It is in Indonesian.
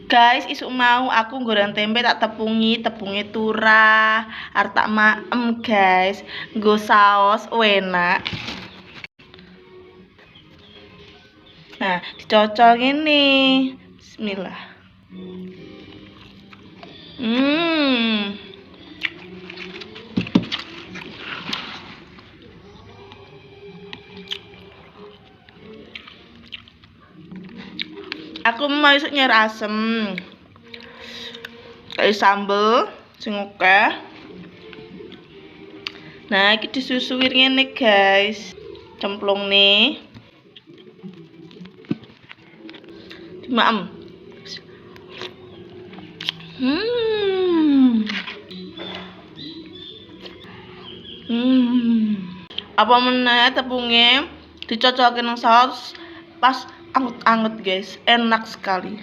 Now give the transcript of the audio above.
Guys, isuk mau aku goreng tempe tak tepungnya turah, arep tak maem guys. Nggo saos enak. Nah, dicocol ini. Bismillah. Aku mau isuk nyer asem. Kayak sambel sing akeh. Nah, iki disusuwir ngene, guys. Cemplung nih. Dimaem. Apa meneh tepungnya dicocokin nang saus pas anget-anget guys, enak sekali.